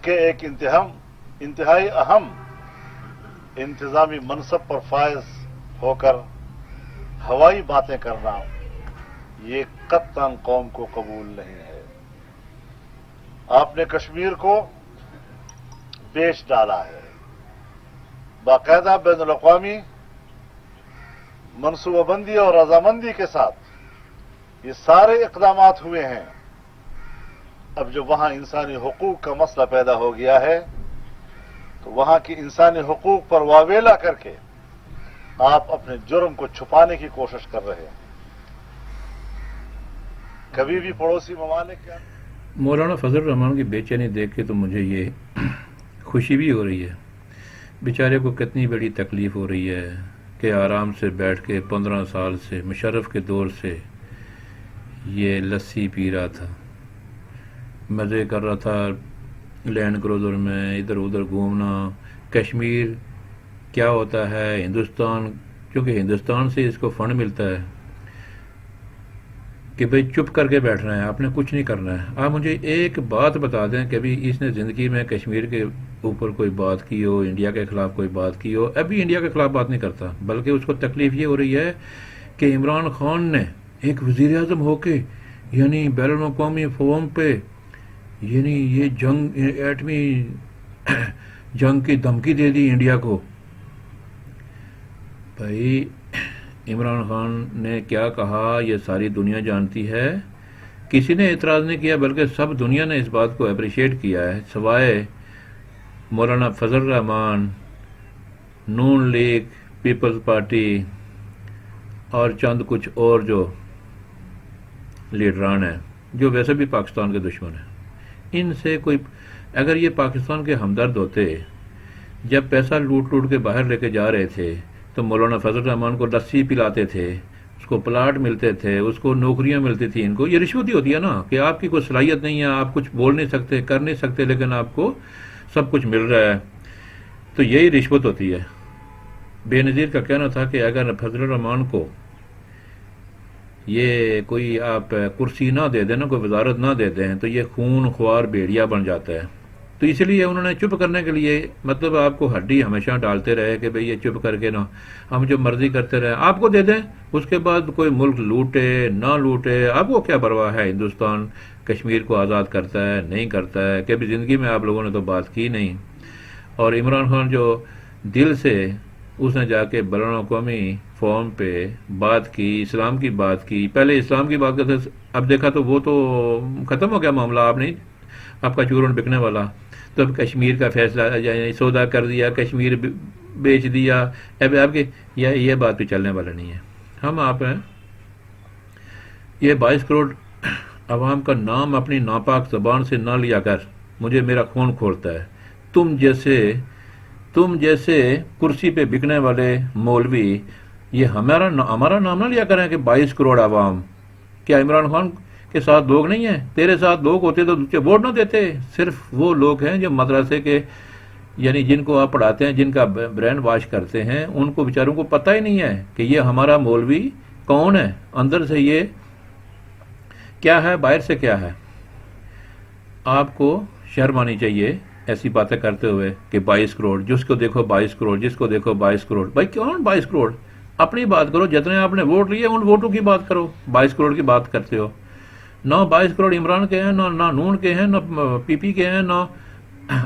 के एक इंतहाई अहम इंतजामी मनसब पर फायज होकर हवाई बातें करना ये कत्तन कौम को कबूल नहीं है। आपने कश्मीर को बेच डाला है। बाकायदा बैनुल अक़वामी मनसूबाबंदी और रजामंदी के साथ ये सारे इक़दामात हुए हैं। अब जो वहां इंसानी हुकूक का मसला पैदा हो गया है तो वहां की इंसानी हुकूक पर वावेला करके आप अपने जुर्म को छुपाने की कोशिश कर रहे हैं। कभी भी पड़ोसी ममालिक के मौलाना फजल रहमान की बेचैनी देख के तो मुझे ये खुशी भी हो रही है। बेचारे को कितनी बड़ी तकलीफ हो रही है कि आराम से बैठ के 15 साल से मुशर्रफ के दौर से ये लस्सी पी रहा था, मज़े कर रहा था लैंड क्रूज़र में, इधर उधर घूमना। कश्मीर क्या होता है, हिंदुस्तान, क्योंकि हिंदुस्तान से इसको फंड मिलता है कि भाई चुप करके बैठना है, आपने कुछ नहीं करना है। आप मुझे एक बात बता दें कि अभी इसने ज़िंदगी में कश्मीर के ऊपर कोई बात की हो, इंडिया के ख़िलाफ़ कोई बात की हो। अभी इंडिया के ख़िलाफ़ बात नहीं करता, बल्कि उसको तकलीफ़ ये हो रही है कि इमरान खान ने एक वज़ीर आज़म होके यानी बैनुल अक़वामी फोरम पे यानी ये जंग, एटमी जंग की धमकी दे दी इंडिया को। भाई इमरान खान ने क्या कहा ये सारी दुनिया जानती है। किसी ने एतराज़ नहीं किया, बल्कि सब दुनिया ने इस बात को अप्रिशिएट किया है, सवाए मौलाना फजल रहमान, नून लीग, पीपल्स पार्टी और चंद कुछ और जो लीडरान हैं जो वैसे भी पाकिस्तान के दुश्मन हैं। इनसे कोई, अगर ये पाकिस्तान के हमदर्द होते, जब पैसा लूट लूट के बाहर लेके जा रहे थे तो मौलाना फजल रहमान को लस्सी पिलाते थे, उसको प्लाट मिलते थे, उसको नौकरियां मिलती थी। इनको ये रिश्वत ही होती है ना कि आपकी कोई सलाहियत नहीं है, आप कुछ बोल नहीं सकते, कर नहीं सकते, लेकिन आपको सब कुछ मिल रहा है, तो यही रिश्वत होती है। बेनज़ीर का कहना था कि अगर फजल रहमान को ये कोई आप कुर्सी ना दे दें ना, कोई वजारत ना दे दें, तो ये खून ख्वार भेड़िया बन जाता है। तो इसलिए उन्होंने चुप करने के लिए, मतलब आपको हड्डी हमेशा डालते रहे कि भाई ये चुप करके ना हम जो मर्जी करते रहे, आपको दे दें, उसके बाद कोई मुल्क लूटे ना लूटे, आपको क्या परवाह है। हिंदुस्तान कश्मीर को आज़ाद करता है नहीं करता है, कभी ज़िंदगी में आप लोगों ने तो बात की नहीं। और इमरान खान जो दिल से उसने जाके बैनुल अक़वामी फोरम पे बात की, इस्लाम की बात की, पहले इस्लाम की बात करते, अब देखा तो वो तो ख़त्म हो गया मामला, आप नहीं, आपका चूरन बिकने वाला। तो अब कश्मीर का फैसला सौदा कर दिया, कश्मीर बेच दिया, अब आपके ये बात भी चलने वाला नहीं है। हम आप हैं, ये 22 करोड़ अवाम का नाम अपनी नापाक ज़बान से ना लिया कर, मुझे मेरा खून खोलता है। तुम जैसे कुर्सी पे बिकने वाले मौलवी ये हमारा नाम ना लिया करें कि 22 करोड़ अवाम। क्या इमरान खान के साथ लोग नहीं हैं? तेरे साथ लोग होते तो तुझे वोट ना देते। सिर्फ वो लोग हैं जो मदरसे के, यानी जिनको आप पढ़ाते हैं, जिनका ब्रेन वॉश करते हैं, उनको बेचारों को पता ही नहीं है कि ये हमारा मौलवी कौन है, अंदर से ये क्या है, बाहर से क्या है। आपको शर्म आनी चाहिए ऐसी बातें करते हुए कि 22 करोड़, जिसको देखो 22 करोड़, जिसको देखो 22 करोड़। भाई कौन 22 करोड़? अपनी बात करो, जितने आपने वोट लिए उन वोटों की बात करो। 22 करोड़ की बात करते हो ना, 22 करोड़ इमरान के हैं, ना नून के हैं, ना पीपी के हैं, ना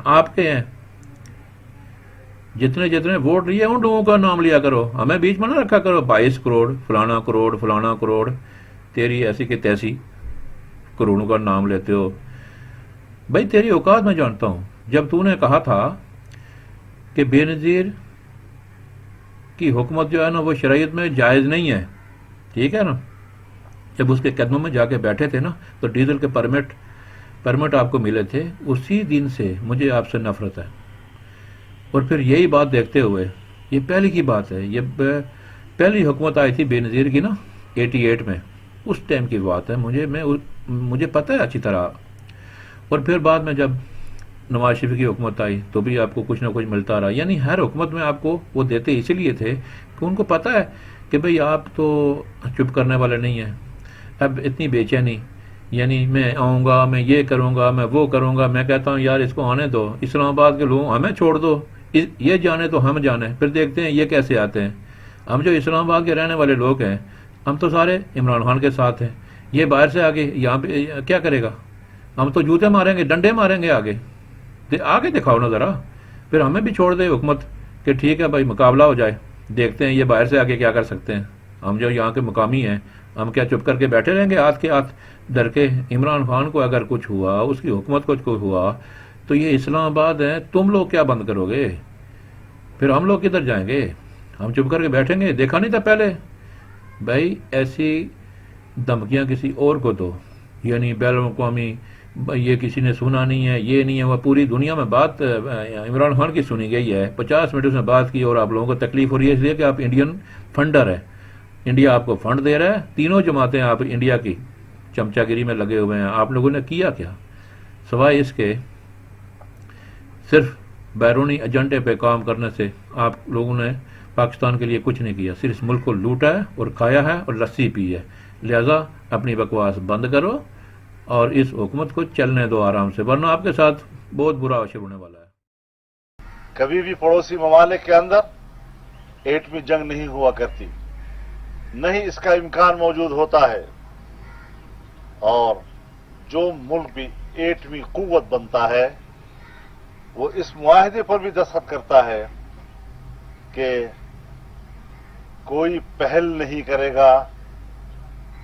आपके हैं। जितने जितने वोट लिए उन लोगों का नाम लिया करो, हमें बीच में ना रखा करो 22 करोड़ फलाना करोड़ फलाना करोड़। तेरी ऐसी कि तैसी करोड़ों का नाम लेते हो। भाई तेरी औकात मैं जानता हूं। जब तूने कहा था कि बेनज़ीर की हुकूमत जो है ना वो शरीयत में जायज़ नहीं है, ठीक है ना, जब उसके कदमों में जाके बैठे थे ना तो डीजल के परमिट आपको मिले थे, उसी दिन से मुझे आपसे नफरत है। और फिर यही बात देखते हुए, ये पहले की बात है, ये पहली हुकूमत आई थी बेनज़ीर की ना 88 में, उस टाइम की बात है, मुझे पता है अच्छी तरह। और फिर बाद में जब नवाज शरीफ की हुकूमत आई तो भी आपको कुछ ना कुछ मिलता रहा। यानी हर हुकूमत में आपको वो देते इसीलिए थे कि उनको पता है कि भाई आप तो चुप करने वाले नहीं हैं। अब इतनी बेचैनी یعنی میں آؤں گا، میں یہ کروں گا، میں وہ کروں گا. میں کہتا ہوں یار اس کو آنے دو، اسلام آباد کے لوگ ہمیں چھوڑ دو، یہ جانے تو ہم جانے. پھر دیکھتے ہیں یہ کیسے آتے ہیں. ہم جو اسلام آباد کے رہنے والے لوگ ہیں، ہم تو سارے عمران خان کے ساتھ ہیں. یہ باہر سے آگے یہاں پہ کیا کرے گا؟ ہم تو جوتے ماریں گے، ڈنڈے ماریں گے آگے. آگے دکھاؤ نا ذرا. پھر ہمیں بھی چھوڑ دے حکومت کہ ٹھیک ہے بھائی مقابلہ ہو جائے، دیکھتے ہیں یہ باہر سے آگے کیا کر سکتے ہیں. ہم جو یہاں کے مقامی ہیں، ہم کیا چپ کر کے بیٹھے رہیں گے ہاتھ کے ہاتھ ڈر کے؟ عمران خان کو اگر کچھ ہوا، اس کی حکومت کو کچھ ہوا تو یہ اسلام آباد ہے، تم لوگ کیا بند کرو گے؟ پھر ہم لوگ کدھر جائیں گے؟ ہم چپ کر کے بیٹھیں گے؟ دیکھا نہیں تھا پہلے؟ بھائی ایسی دھمکیاں کسی اور کو دو، یعنی بین الاقوامی یہ کسی نے سنا نہیں ہے، یہ نہیں ہے، وہ پوری دنیا میں بات عمران خان کی سنی گئی ہے. 50 منٹ اس میں بات کی اور آپ لوگوں کو تکلیف ہو رہی ہے اس لیے کہ آپ انڈین فنڈر ہیں. انڈیا آپ کو فنڈ دے رہا ہے، تینوں جماعتیں آپ انڈیا کی چمچہ گیری میں لگے ہوئے ہیں. آپ لوگوں نے کیا کیا سوائے اس کے؟ صرف بیرونی ایجنڈے پہ کام کرنے سے آپ لوگوں نے پاکستان کے لیے کچھ نہیں کیا. صرف ملک کو لوٹا ہے اور کھایا ہے اور لسی پی ہے. لہذا اپنی بکواس بند کرو اور اس حکومت کو چلنے دو آرام سے، ورنہ آپ کے ساتھ بہت برا اشر ہونے والا ہے. کبھی بھی پڑوسی ممالک کے اندر ایٹمی جنگ نہیں ہوا کرتی، نہیں اس کا امکان موجود ہوتا ہے. اور جو ملک بھی ایٹمی قوت بنتا ہے وہ اس معاہدے پر بھی دستخط کرتا ہے کہ کوئی پہل نہیں کرے گا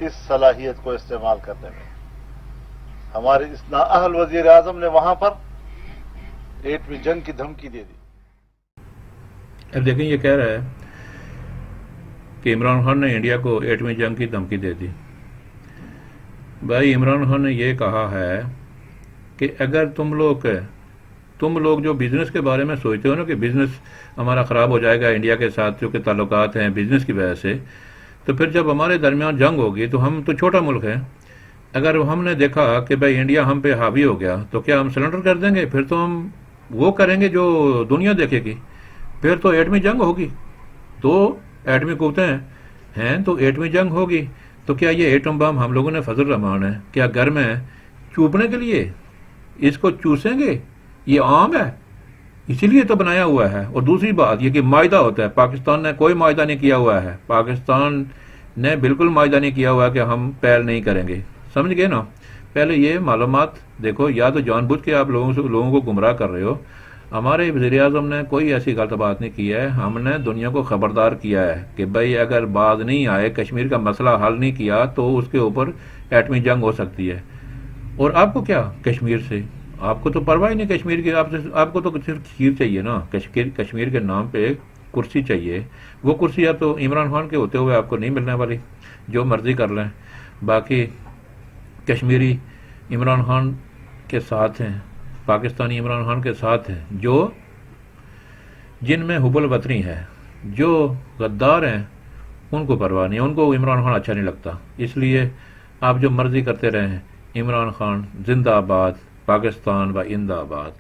اس صلاحیت کو استعمال کرنے میں. ہمارے اس نااہل وزیر اعظم نے وہاں پر ایٹمی جنگ کی دھمکی دے دی. اب دیکھیں یہ کہہ رہا ہے کہ عمران خان نے انڈیا کو ایٹمی جنگ کی دھمکی دے دی. بھائی عمران خان نے یہ کہا ہے کہ اگر تم لوگ جو بزنس کے بارے میں سوچتے ہو نا کہ بزنس ہمارا خراب ہو جائے گا انڈیا کے ساتھ جو کہ تعلقات ہیں بزنس کی وجہ سے، تو پھر جب ہمارے درمیان جنگ ہوگی تو ہم تو چھوٹا ملک ہیں. اگر ہم نے دیکھا کہ بھائی انڈیا ہم پہ حاوی ہو گیا تو کیا ہم سلنڈر کر دیں گے؟ پھر تو ہم وہ کریں گے جو دنیا دیکھے گی. پھر تو ایٹمی جنگ ہوگی. تو ایٹمی قوتیں ہیں تو ایٹمی جنگ ہوگی. تو کیا یہ ایٹم بم ہم لوگوں نے فضل رحمان ہے کیا گھر میں چوپنے کے لیے اس کو چوسیں گے؟ یہ عام ہے، اسی لیے تو بنایا ہوا ہے. اور دوسری بات یہ کہ معاہدہ ہوتا ہے، پاکستان نے کوئی معاہدہ نہیں کیا ہوا ہے. پاکستان نے بالکل معاہدہ نہیں کیا ہوا کہ ہم پہل نہیں کریں گے. سمجھ گئے نا؟ پہلے یہ معلومات دیکھو، یا تو جان بوجھ کے آپ لوگوں کو گمراہ کر رہے ہو. ہمارے وزیر اعظم نے کوئی ایسی غلط بات نہیں کی ہے. ہم نے دنیا کو خبردار کیا ہے کہ بھائی اگر باز نہیں آئے، کشمیر کا مسئلہ حل نہیں کیا تو اس کے اوپر ایٹمی جنگ ہو سکتی ہے. اور آپ کو کیا کشمیر سے؟ آپ کو تو پرواہ ہی نہیں کشمیر کی. آپ کو تو صرف کھیر چاہیے نا، کشمیر کے نام پہ کرسی چاہیے. وہ کرسی اب تو عمران خان کے ہوتے ہوئے آپ کو نہیں ملنے والی. جو مرضی کر لیں. باقی کشمیری عمران خان کے ساتھ ہیں، پاکستانی عمران خان کے ساتھ ہیں. جن میں حب الوطنی ہے، جو غدار ہیں، ان کو پرواہ نہیں، ان کو عمران خان اچھا نہیں لگتا. اس لیے آپ جو مرضی کرتے رہیں. عمران خان زندہ باد، پاکستان و زندہ باد.